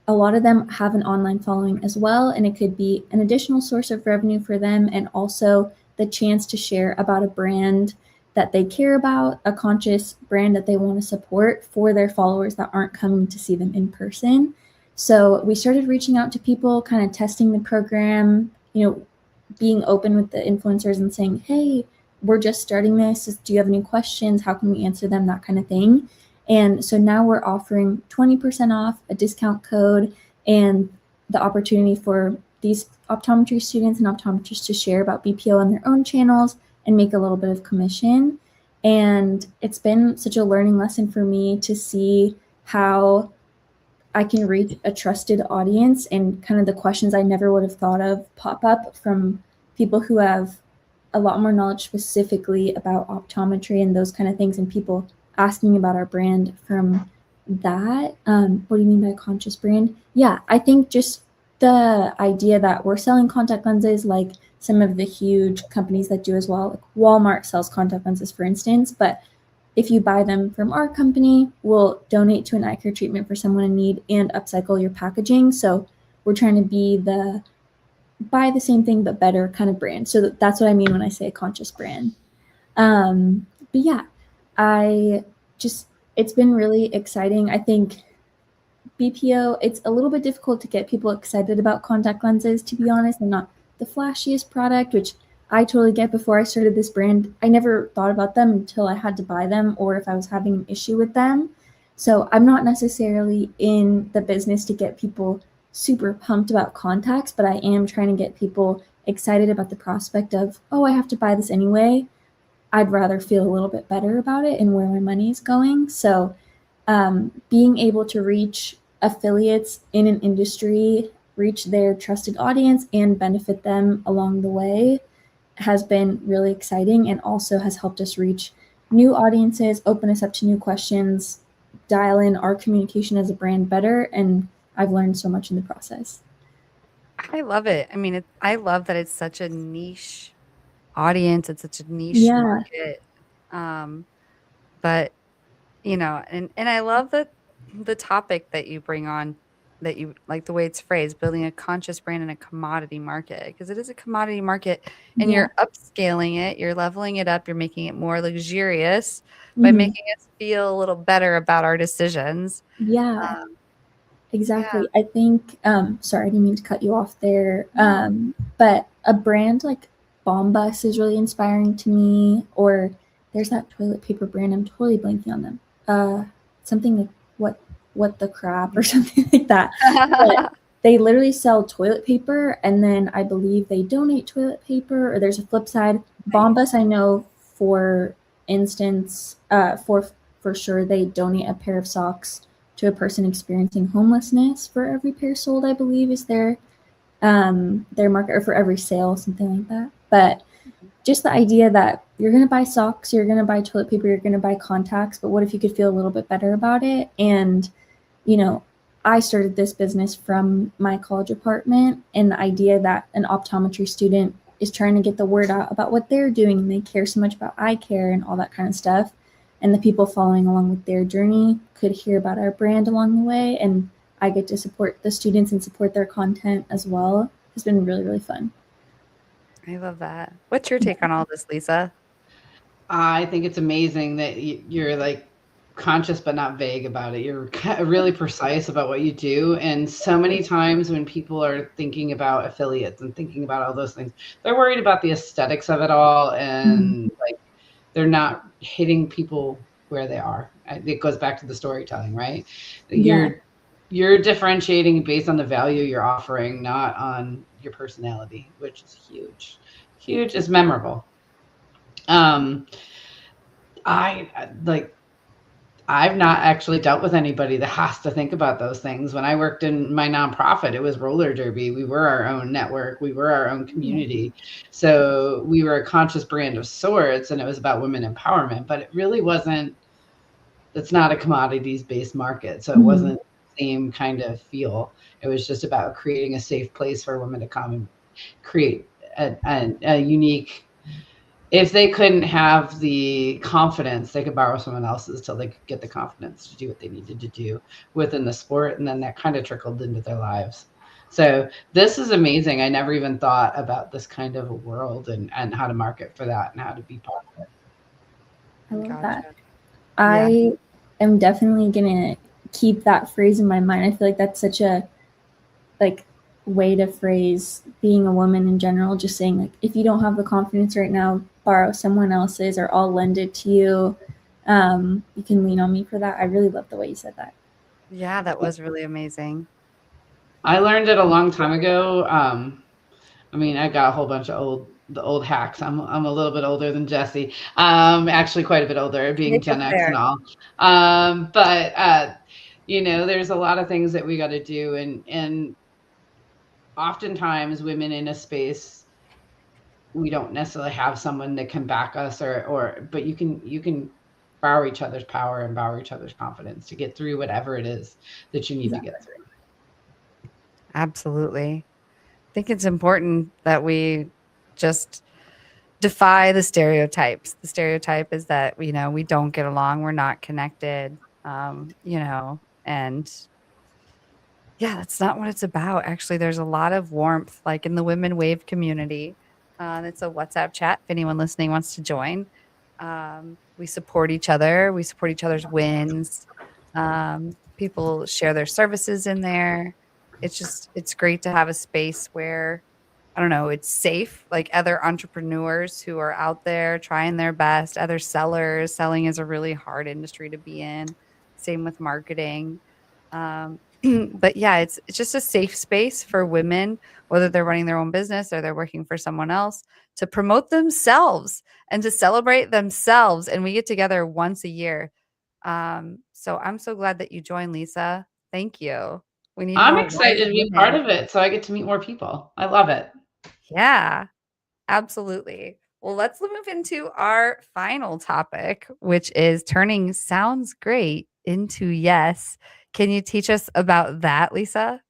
a lot of them have an online following as well, and it could be an additional source of revenue for them, and also the chance to share about a brand that they care about, a conscious brand that they want to support for their followers that aren't coming to see them in person. So we started reaching out to people, kind of testing the program, you know, being open with the influencers and saying, hey, we're just starting this. Do you have any questions? How can we answer them? That kind of thing. And so now we're offering 20% off, a discount code, and the opportunity for these optometry students and optometrists to share about BPO on their own channels and make a little bit of commission. And it's been such a learning lesson for me to see how I can reach a trusted audience, and kind of the questions I never would have thought of pop up from people who have a lot more knowledge specifically about optometry and those kind of things, and people asking about our brand from that. What do you mean by a conscious brand? Yeah, I think just the idea that we're selling contact lenses like some of the huge companies that do as well. Like Walmart sells contact lenses, for instance, but if you buy them from our company, we'll donate to an eye care treatment for someone in need and upcycle your packaging. So we're trying to be the buy the same thing but better kind of brand. So that's what I mean when I say a conscious brand. But yeah, it's been really exciting. I think BPO, it's a little bit difficult to get people excited about contact lenses, to be honest. They're not the flashiest product, which I totally get. Before I started this brand, I never thought about them until I had to buy them or if I was having an issue with them. So I'm not necessarily in the business to get people super pumped about contacts, but I am trying to get people excited about the prospect of, oh, I have to buy this anyway. I'd rather feel a little bit better about it and where my money is going. So being able to reach affiliates in an industry, reach their trusted audience, and benefit them along the way has been really exciting, and also has helped us reach new audiences, open us up to new questions, dial in our communication as a brand better, and I've learned so much in the process. I love it. I mean, I love that it's such a niche audience. It's such a niche Yeah. market. But you know, and I love that the topic that you bring on, that you like the way it's phrased, building a conscious brand in a commodity market, because it is a commodity market, and Yeah. you're upscaling it, you're leveling it up, you're making it more luxurious by Mhm. making us feel a little better about our decisions. Yeah, Um, exactly. I think, sorry, I didn't mean to cut you off there. No. But a brand like Bombas is really inspiring to me, or there's that toilet paper brand, I'm totally blanking on them. Something like what the crap or something like that. But they literally sell toilet paper, and then I believe they donate toilet paper, or there's a flip side. Bombas, I know, for instance, for sure, they donate a pair of socks to a person experiencing homelessness for every pair sold, I believe, is their their market, or for every sale, something like that. But just the idea that you're going to buy socks, you're going to buy toilet paper, you're going to buy contacts, but what if you could feel a little bit better about it? And, you know, I started this business from my college apartment, and the idea that an optometry student is trying to get the word out about what they're doing, and they care so much about eye care and all that kind of stuff. And the people following along with their journey could hear about our brand along the way, and I get to support the students and support their content as well. It's been really, really fun. I love that. What's your take on all this, Lisa? I think it's amazing that you're like conscious but not vague about it. You're really precise about what you do. And so many times when people are thinking about affiliates and thinking about all those things, they're worried about the aesthetics of it all, and like they're not hitting people where they are. It goes back to the storytelling, right? Yeah. You're differentiating based on the value you're offering, not on your personality, which is huge. Huge is memorable. I've not actually dealt with anybody that has to think about those things. When I worked in my nonprofit, it was roller derby. We were our own network. We were our own community. So we were a conscious brand of sorts, and it was about women empowerment, but it really wasn't, it's not a commodities-based market. So it wasn't the same kind of feel. It was just about creating a safe place for women to come and create a unique, if they couldn't have the confidence, they could borrow someone else's till they could get the confidence to do what they needed to do within the sport. And then that kind of trickled into their lives. So this is amazing. I never even thought about this kind of a world and how to market for that and how to be part of it. I love that. I am definitely going to keep that phrase in my mind. I feel like that's such a way to phrase being a woman in general, just saying like, if you don't have the confidence right now, borrow someone else's, or I'll lend it to you. You can lean on me for that. I really love the way you said that. Yeah, that was really amazing. I learned it a long time ago. I mean, I got a whole bunch of the old hacks. I'm a little bit older than Jesse. Actually quite a bit older, being Gen X and all. But you know, there's a lot of things that we got to do, and oftentimes women in a space, we don't necessarily have someone that can back us, but you can borrow each other's power and borrow each other's confidence to get through whatever it is that you need to get through. Absolutely. I think it's important that we just defy the stereotypes. The stereotype is that, you know, we don't get along, we're not connected, you know, and yeah, that's not what it's about. Actually, there's a lot of warmth, like in the Women Wave community. It's a WhatsApp chat if anyone listening wants to join. We support each other. We support each other's wins. People share their services in there. It's great to have a space where, I don't know, it's safe. Like other entrepreneurs who are out there trying their best, other sellers. Selling is a really hard industry to be in. Same with marketing. But yeah, it's just a safe space for women, whether they're running their own business or they're working for someone else, to promote themselves and to celebrate themselves. And we get together once a year. So I'm so glad that you joined, Lisa. Thank you. We need I'm more excited to be part of it, so I get to meet more people. I love it. Yeah, absolutely. Well, let's move into our final topic, which is turning sounds great into yes. Can you teach us about that, Lisa?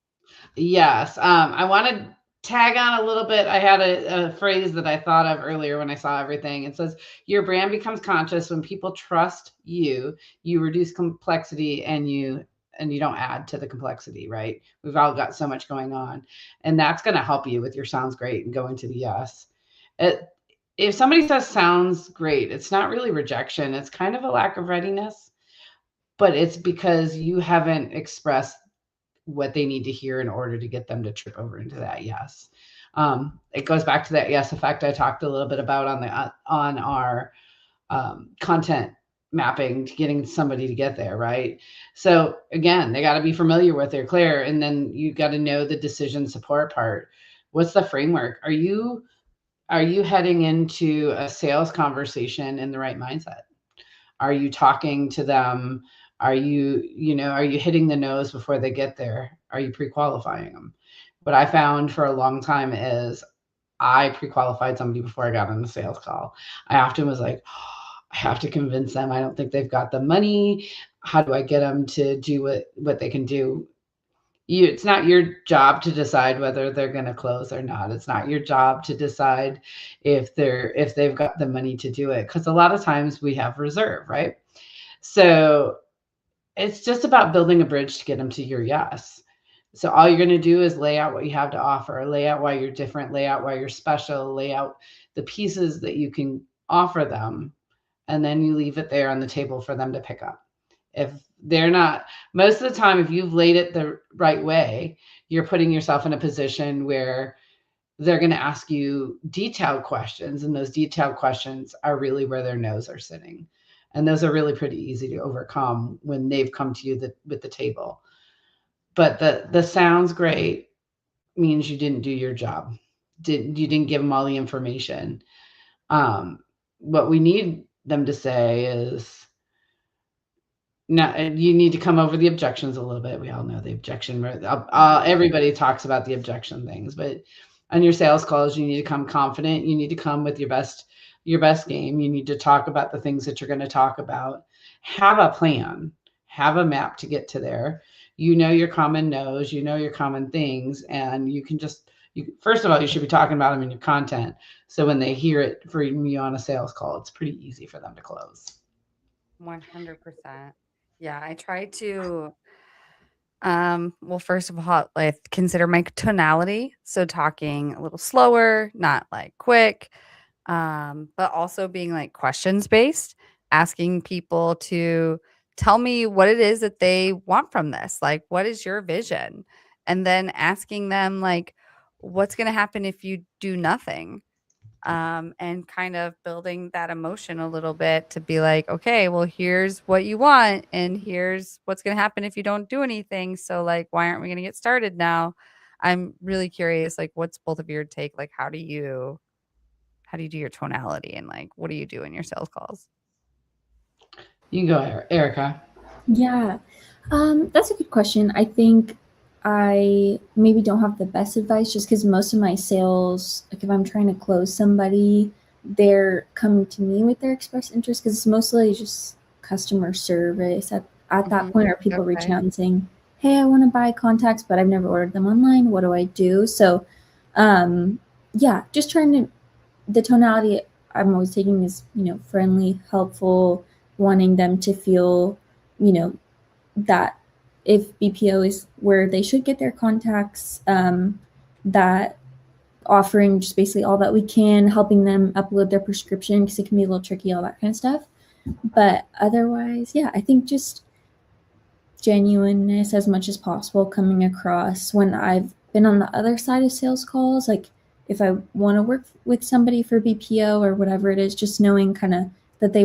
Yes. I want to tag on a little bit. I had a phrase that I thought of earlier when I saw everything. It says, your brand becomes conscious when people trust you, you reduce complexity, and you don't add to the complexity, right? We've all got so much going on, and that's going to help you with your sounds great and go into the yes. If somebody says sounds great, it's not really rejection. It's kind of a lack of readiness, but it's because you haven't expressed what they need to hear in order to get them to trip over into that yes. It goes back to that yes effect I talked a little bit about on our content mapping, to getting somebody to get there, right? So again, they got to be familiar with their clear, and then you got to know the decision support part. What's the framework? Are you heading into a sales conversation in the right mindset? Are you talking to them? Are you hitting the nose before they get there? Are you pre-qualifying them? What I found for a long time is I pre-qualified somebody before I got on the sales call. I often was like, oh, I have to convince them. I don't think they've got the money. How do I get them to do what they can do? It's not your job to decide whether they're going to close or not. It's not your job to decide if they've got the money to do it, because a lot of times we have reserve, right? So it's just about building a bridge to get them to your yes. So all you're going to do is lay out what you have to offer, lay out why you're different, lay out why you're special, lay out the pieces that you can offer them, and then you leave it there on the table for them to pick up. If they're not, most of the time, if you've laid it the right way, you're putting yourself in a position where they're going to ask you detailed questions, and those detailed questions are really where their no's are sitting. And those are really pretty easy to overcome when they've come to you with the table. But the sounds great means you didn't do your job. You didn't give them all the information. What we need them to say is, now you need to come over the objections a little bit. We all know the objection. Everybody talks about the objection things, but on your sales calls, you need to come confident. You need to come with your best game. You need to talk about the things that you're going to talk about. Have a plan. Have a map to get to there. You know your common no's. You know your common things, and you can just. First of all, you should be talking about them in your content. So when they hear it from you on a sales call, it's pretty easy for them to close. 100%. Yeah, I try to well, first of all, like consider my tonality. So talking a little slower, not like quick, but also being like questions based, asking people to tell me what it is that they want from this. Like, what is your vision? And then asking them like, what's going to happen if you do nothing? And kind of building that emotion a little bit to be like, okay, well, here's what you want, and here's what's going to happen if you don't do anything. So, like, why aren't we going to get started now? I'm really curious, like, what's both of your take? Like, how do you do your tonality, and like, what do you do in your sales calls? You can go, Erica. Yeah, that's a good question. I think I maybe don't have the best advice just because most of my sales, like if I'm trying to close somebody, they're coming to me with their expressed interest because it's mostly just customer service at that point, or people reaching out and saying, hey, I want to buy contacts, but I've never ordered them online. What do I do? So, yeah, just trying to, the tonality I'm always taking is, friendly, helpful, wanting them to feel, that if BPO is where they should get their contacts, that offering just basically all that we can, helping them upload their prescription because it can be a little tricky, all that kind of stuff. But otherwise, yeah, I think just genuineness as much as possible coming across when I've been on the other side of sales calls. Like if I want to work with somebody for BPO or whatever it is, just knowing kind of that they,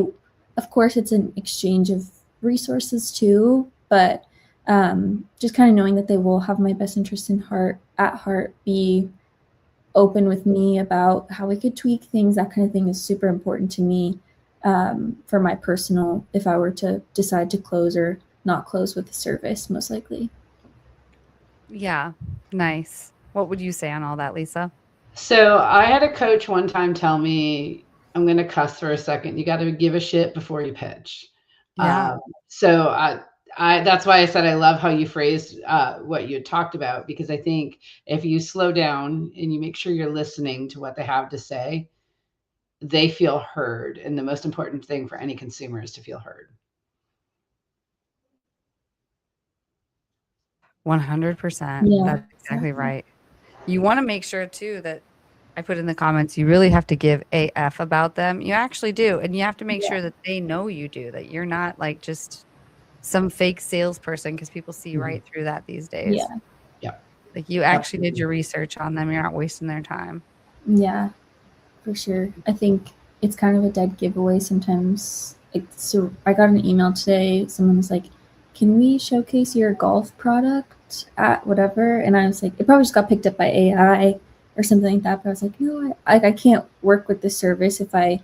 of course, it's an exchange of resources too, but just kind of knowing that they will have my best interest at heart, be open with me about how we could tweak things. That kind of thing is super important to me for my personal, if I were to decide to close or not close with the service, most likely. Yeah, nice. What would you say on all that, Lisa? So I had a coach one time tell me, I'm going to cuss for a second. You got to give a shit before you pitch. Yeah. So I that's why I said I love how you phrased what you had talked about, because I think if you slow down and you make sure you're listening to what they have to say, they feel heard. And the most important thing for any consumer is to feel heard. 100%. Yeah, That's exactly right. You want to make sure too that I put in the comments, you really have to give AF about them. You actually do. And you have to make sure that they know you do, that you're not like just some fake salesperson, because people see right through that these days. Yeah. Like you actually did your research on them. You're not wasting their time. Yeah, for sure. I think it's kind of a dead giveaway sometimes. So I got an email today. Someone was like, can we showcase your golf product at whatever? And I was like, it probably just got picked up by AI or something like that. But I was like, no, I can't work with this service if I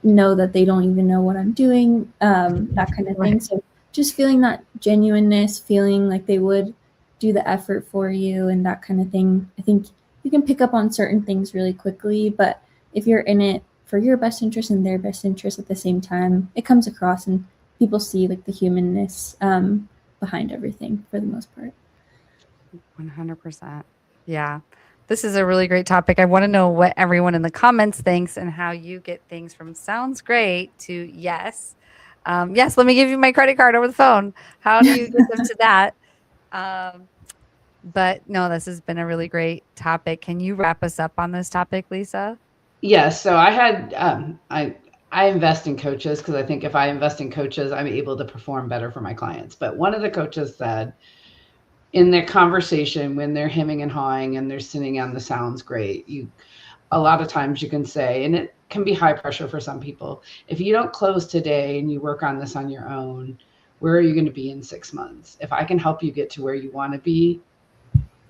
know that they don't even know what I'm doing, that kind of thing. So just feeling that genuineness, feeling like they would do the effort for you and that kind of thing. I think you can pick up on certain things really quickly, but if you're in it for your best interest and their best interest at the same time, it comes across and people see like the humanness behind everything for the most part. 100%. Yeah. This is a really great topic. I want to know what everyone in the comments thinks and how you get things from sounds great to yes. Yes, let me give you my credit card over the phone. How do you get them to that? But no, this has been a really great topic. Can you wrap us up on this topic, Lisa? Yes. So I had I invest in coaches because I think if I invest in coaches, I'm able to perform better for my clients. But one of the coaches said in their conversation when they're hemming and hawing and they're sitting on the sounds great, a lot of times you can say, and it can be high pressure for some people, if you don't close today and you work on this on your own, where are you going to be in 6 months? If I can help you get to where you want to be,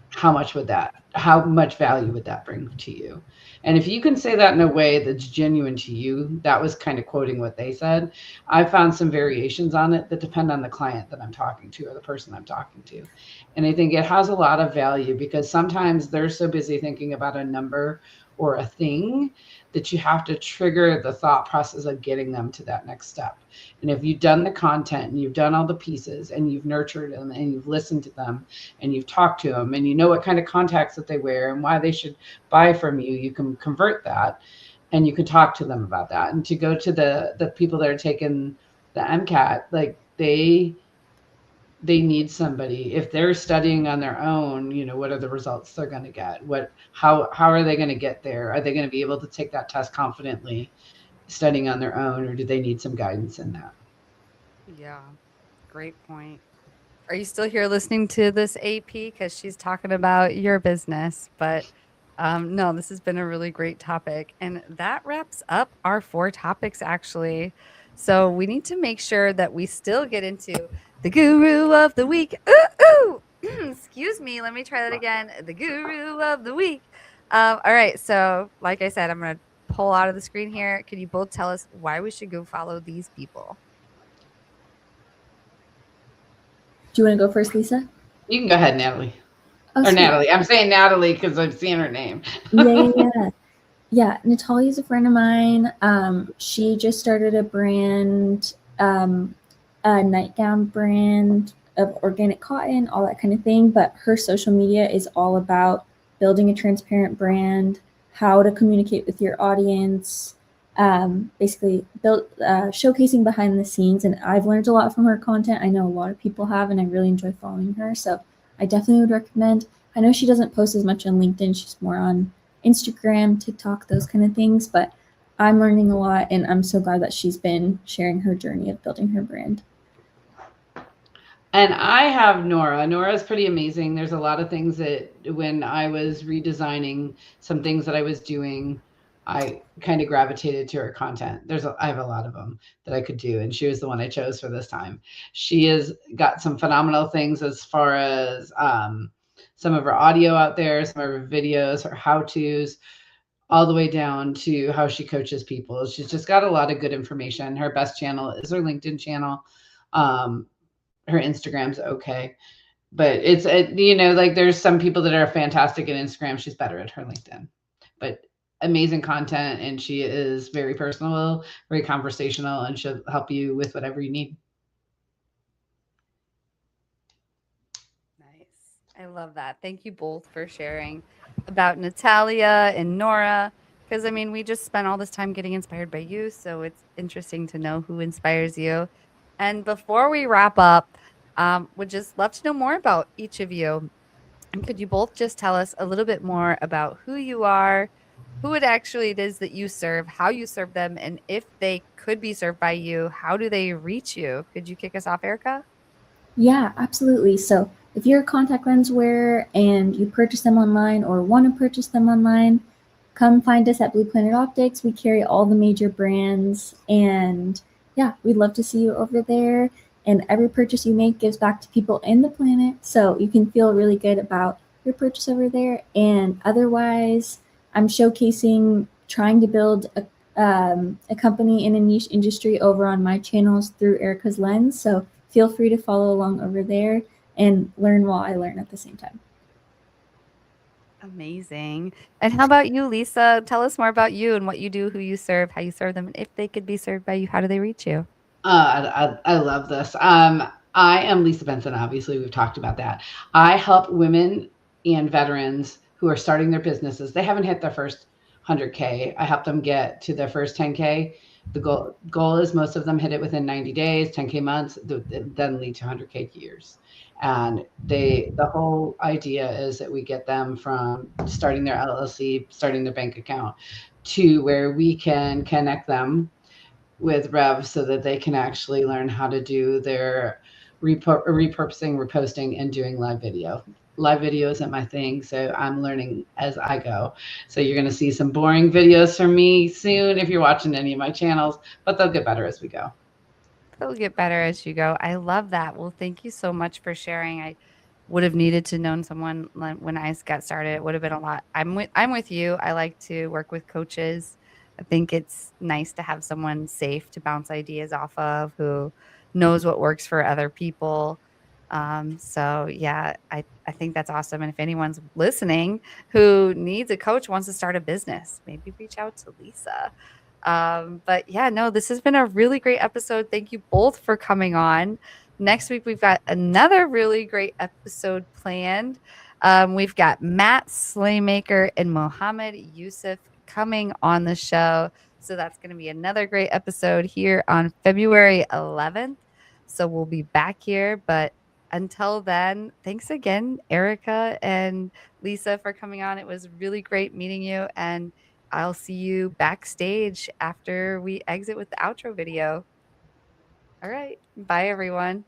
how much value would that bring to you? And if you can say that in a way that's genuine to you, that was kind of quoting what they said. I found some variations on it that depend on the client that I'm talking to or the person I'm talking to. And I think it has a lot of value because sometimes they're so busy thinking about a number or a thing that you have to trigger the thought process of getting them to that next step. And if you've done the content and you've done all the pieces and you've nurtured them and you've listened to them and you've talked to them and you know what kind of contacts that they wear and why they should buy from you, you can convert that and you can talk to them about that. And to go to the people that are taking the MCAT, like they need somebody. If they're studying on their own, what are the results they're going to get? How are they going to get there? Are they going to be able to take that test confidently studying on their own, or do they need some guidance in that? Yeah, great point. Are you still here listening to this, AP? Because she's talking about your business. But no, this has been a really great topic. And that wraps up our 4 topics, actually. So we need to make sure that we still get into the guru of the week. Ooh, ooh. Excuse me. Let me try that again. The guru of the week. All right. So like I said, I'm going to pull out of the screen here. Can you both tell us why we should go follow these people? Do you want to go first, Lisa? You can go ahead, Natalie. Oh, or sweet. Natalie. I'm saying Natalie because I've seen her name. Yeah, Natalia's a friend of mine. She just started a brand, a nightgown brand of organic cotton, all that kind of thing. But her social media is all about building a transparent brand, how to communicate with your audience, basically showcasing behind the scenes. And I've learned a lot from her content. I know a lot of people have, and I really enjoy following her. So I definitely would recommend. I know she doesn't post as much on LinkedIn. She's more on Instagram, TikTok, those kind of things. But I'm learning a lot, and I'm so glad that she's been sharing her journey of building her brand. And I have Nora. Nora's pretty amazing. There's a lot of things that when I was redesigning some things that I was doing, I kind of gravitated to her content. I have a lot of them that I could do, and she was the one I chose for this time. She has got some phenomenal things as far as some of her audio out there, some of her videos, her how-tos, all the way down to how she coaches people. She's just got a lot of good information. Her best channel is her LinkedIn channel. Her Instagram's okay, but it's like there's some people that are fantastic at Instagram. She's better at her LinkedIn, but amazing content, and she is very personal, very conversational, and she'll help you with whatever you need. Nice. I love that. Thank you both for sharing about Natalia and Nora, because I mean, we just spent all this time getting inspired by you, so it's interesting to know who inspires you. And before we wrap up, would just love to know more about each of you. And could you both just tell us a little bit more about who you are, who it actually is that you serve, how you serve them, and if they could be served by you, how do they reach you? Could you kick us off, Erica? Yeah, absolutely. So if you're a contact lens wearer and you purchase them online or want to purchase them online, come find us at Blue Planet Optics. We carry all the major brands, and yeah, we'd love to see you over there. And every purchase you make gives back to people and the planet, so you can feel really good about your purchase over there. And otherwise, I'm showcasing trying to build a company in a niche industry over on my channels through Erica's Lens. So feel free to follow along over there. and learn while I learn at the same time. Amazing. And how about you, Lisa? Tell us more about you and what you do, who you serve, how you serve them, and if they could be served by you, how do they reach you? I love this. I am Lisa Benson. Obviously, we've talked about that. I help women and veterans who are starting their businesses. They haven't hit their first 100K. I help them get to their first 10K. The goal is most of them hit it within 90 days, 10K months, then lead to 100K years. And the whole idea is that we get them from starting their LLC, starting their bank account, to where we can connect them with Rev so that they can actually learn how to do their repurposing, reposting, and doing live video. Live video isn't my thing, so I'm learning as I go. So you're going to see some boring videos from me soon if you're watching any of my channels, but they'll get better as we go. They'll get better as you go. I love that. Well, thank you so much for sharing. I would have needed to known someone when I got started. It would have been a lot. I'm with you. I like to work with coaches. I think it's nice to have someone safe to bounce ideas off of, who knows what works for other people. So yeah, I think that's awesome. And if anyone's listening who needs a coach, wants to start a business, maybe reach out to Lisa. But yeah, no, this has been a really great episode. Thank you both for coming on. Next week, we've got another really great episode planned. We've got Matt Slaymaker and Mohammed Yusuf coming on the show. So that's going to be another great episode here on February 11th. So we'll be back here. But until then, thanks again, Erica and Lisa, for coming on. It was really great meeting you. And I'll see you backstage after we exit with the outro video. All right. Bye, everyone.